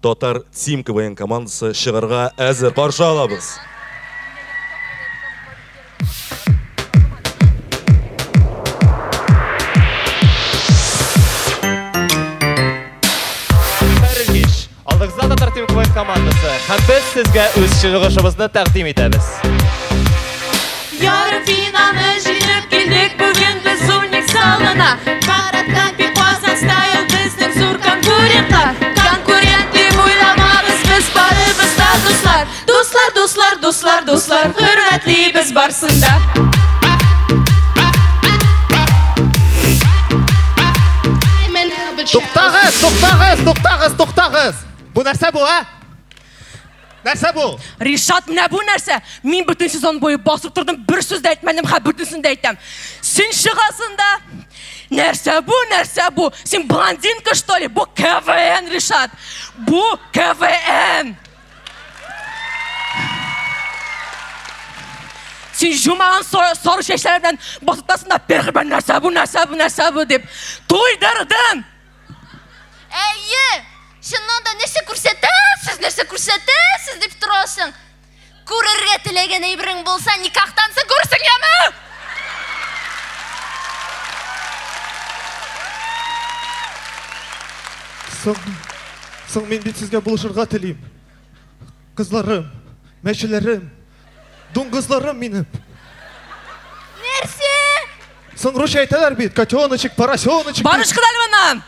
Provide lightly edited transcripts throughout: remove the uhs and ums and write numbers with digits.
Татар Тим КВН командасы шығарға әзір. Қаршы алабыз. Алдыңызда Татар Тим КВН командасы. Һәм біз сізге өз шығышымызды тәқдим етеміз. Ярым финаны жинап келдік бүгін біз уник салына. Парадқа пипасан стайл біздің зур конкурентқа. Конкурент деп ойламабыз біз барыбыз да достар. Достар, достар, достар, достар, хөрмәтлі біз барсында. Тоқтағыз! Бұл нәрсе бұл, а? Нәрсе бұл? Ришат, міне бұл нәрсе. Мен бүтін сезон бойы басып тұрдым, бір сөзді айтмәдім, бүтінсінде айтам. Сен шығасында, нәрсе бұл. Сен блондинка, что ли? Бұл КВН, Ришат. Бұл КВН. Сен жұмаған соры шешелерден басыптасында, перғірбен нәрсе бұл деп тойдырдың. Әйе, шыннан да нәрсе көрсетесіз деп тұрасың. Көрерге тілеген ейбірің болса, никақтансың көрсің емі? Соң мен бет сізге бұлышырға тілейм. Қызларым, мәшілерім, дұн қызларым менім. Нәрсе? Соң руш айталар бет, котеночек, поросеночек. Барыш қыдалымынан!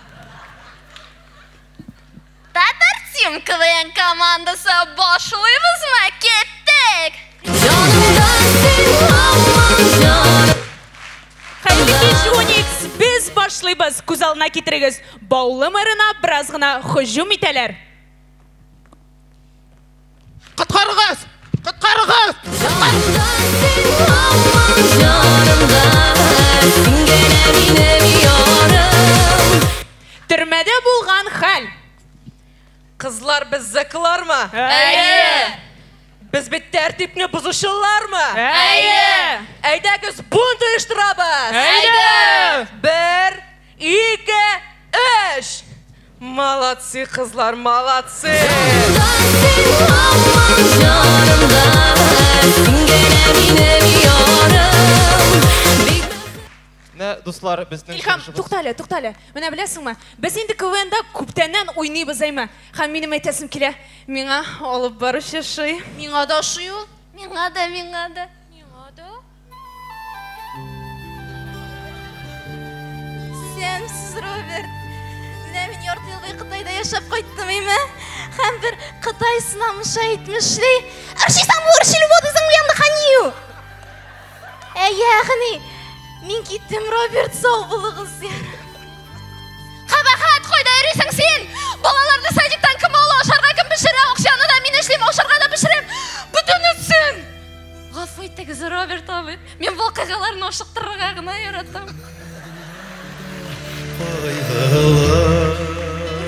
Татар Тим КВН командасы башлайбыз ма? Кеттік! Қайырлы кеш, Уникс, біз башлайбыз. Көз алдына кетіріңіз. Баулы мұрына біраз ғына хұжым етелер. Құтқарығыз! Түрмәде болған хәл. Қызлар біз зәкілар ма? Әйе! Біз бет тәртіпні бұзышылар ма? Әйе! Әйдәгіз бұн тұйыштырабыз. Әйде! 1, 2, 3. Молодцы, қызлар, молодцы. Достар, біздің Илхам, тоқталі. Мені білесің ма? Біз енді КВН-да көптеннен ойнайбыз әйме. Хан менің айтасым келе. Меңа олып барышы шый. Меңа да шый ол. Меңа да. Сәмсіз, Роберт. Мен ярты елбай Қытайда яшап қайттым әйме. Һәм бір Қытай сынамыша етмішлі. Аршисам водызың ұянды қанию. Әйе, мен кеттім, Роберт, сау болығыз. Қабақат, қойда өресің сен. Балаларды садиктан кім олы, ашарға кім пішірі, оқшаны да мен өшлейм, ашарға да пішірем. Бүтін өтсін. Ғафу еттігіз, Роберт абы. Мен бұл қағаларын ошықтырға ғына ератам.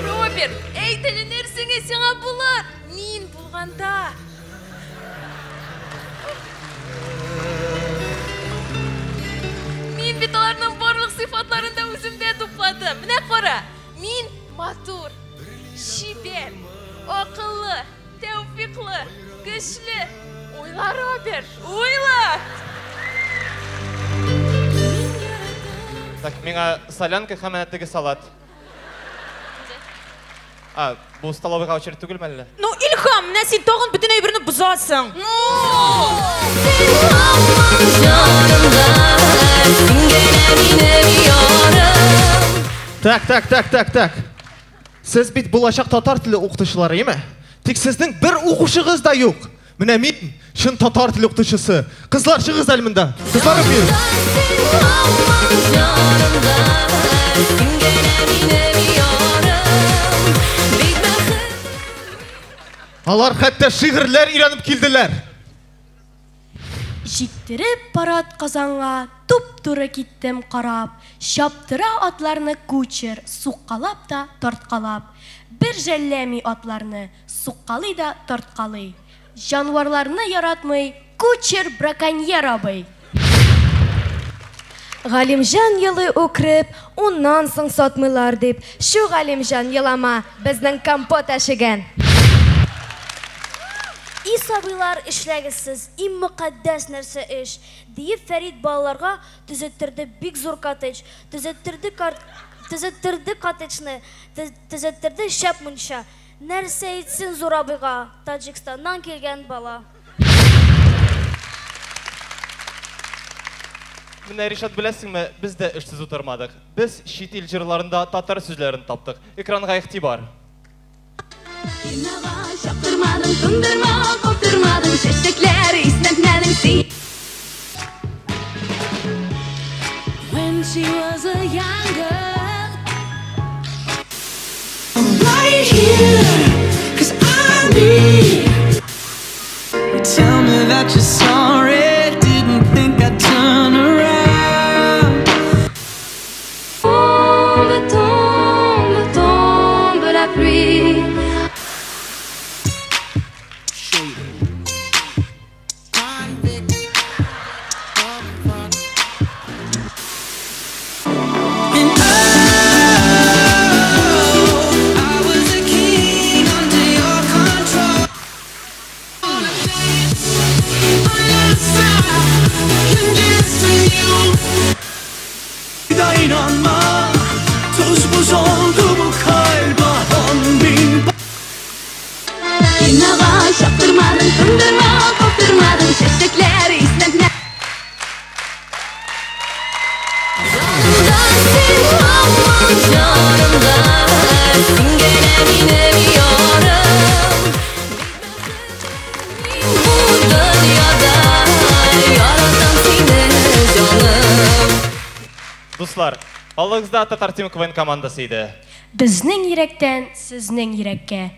Роберт, әйтілі нәрсіңе сеңа бұлар. Мен болғанда. Мен беталарының барлық сифатларында өзімде тупладым. Міне қора, мен матур, шибер, ақылы, тәуфиқлы, күшлі. Ойла, Роберт, ойла! Так, меңа солянка қамәнеттігі салат. Бұл столовыйға очередь түгіл мәлі? Ну, Илхам, міне сен тоғын бүтін өйбіріні бұзасың. Так. Сіз бит болашақ татар тілі оқытушылары, еме? Тек сіздің бір оқушығыз да жоқ. Міне мен шын татар тілі оқытушысы. Қызлар шығыз әлмінді. Қызларым мен. Алар хәтті шиғырлар иранып келділер. Життіріп парат қазанға, туп-туры кеттім қарап, шаптыра атларны көчер, суққалап та тартқалап. Бір жәлләмей атларны, суққалы да тартқалы. Жануарларны яратмай, көчер браконьер абай. Галимҗан елый үкреп, уннан соң сатмыйлар дип. Шу Галимҗан елама, безнең компот әшегән. И сабыйлар эшләгесез, иң мөкаддәс нәрсә эш. Диеп Фәрид балаларга төзәттерде бик зур коттедж, төзәттерде коттеджны, төзәттерде шәп мунча. Нәрсә әйтсен зур абыйга, Таҗикстаннан килгән бала. Менә Ришат, беләсеңме, без дә эшсез утырмадык. Без чит ил җырларында татар сүзләрен таптык. Экранга игътибар. Çaktırmadın, kındırma, kopturmadın, çeşitler istemedin sen. When she was a young girl, I'm right here, 'cause I need. Tell me that you're sorry, didn't think I'd turn around. Tombe, tombe, tombe la pluie. İnanma, tuz buz oldu bu kalba 10.000. İnağa çaktırmadın, kındırma, kopturmadın, çeşitler istemedin. Canımdan sen canımdan, sen gene benim yarım. Bu dünyada yaradan seni canım. Дуслар, алыгызда Татар Тим КВН командасы иде. Безнең йөрәктән сезнең йөрәккә.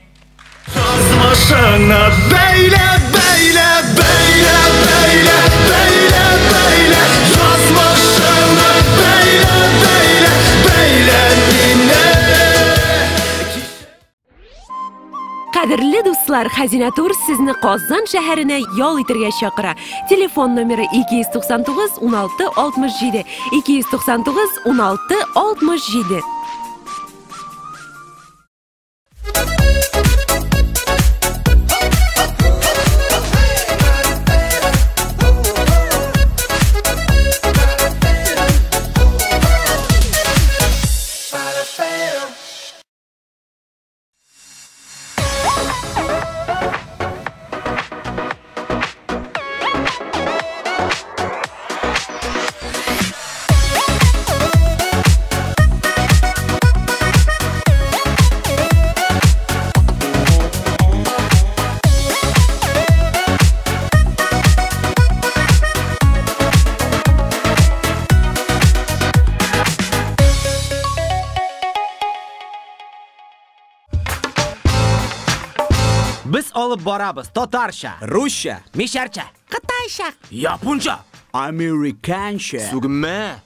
Yazmaşına beyle beyle beyle beyle beyle beyle. Yazmaşına beyle beyle beyle dinle. Qadrli do'stlar, Xazina Tour sizni Qozon shahriga yo'l itirga chaqira. Telefon nomeri 299 16 67 299 16 67. Biz olib boramiz tatarcha, ruscha, misharcha, qitaycha, yaponcha, amerikancha. Sugma.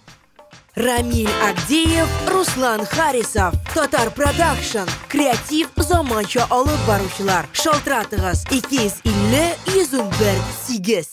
Рамиль Агдеев, Руслан Харисов, Татар Продакшн, креатив заманча алып баручылар. Шалтыратыгыз 250 101 8.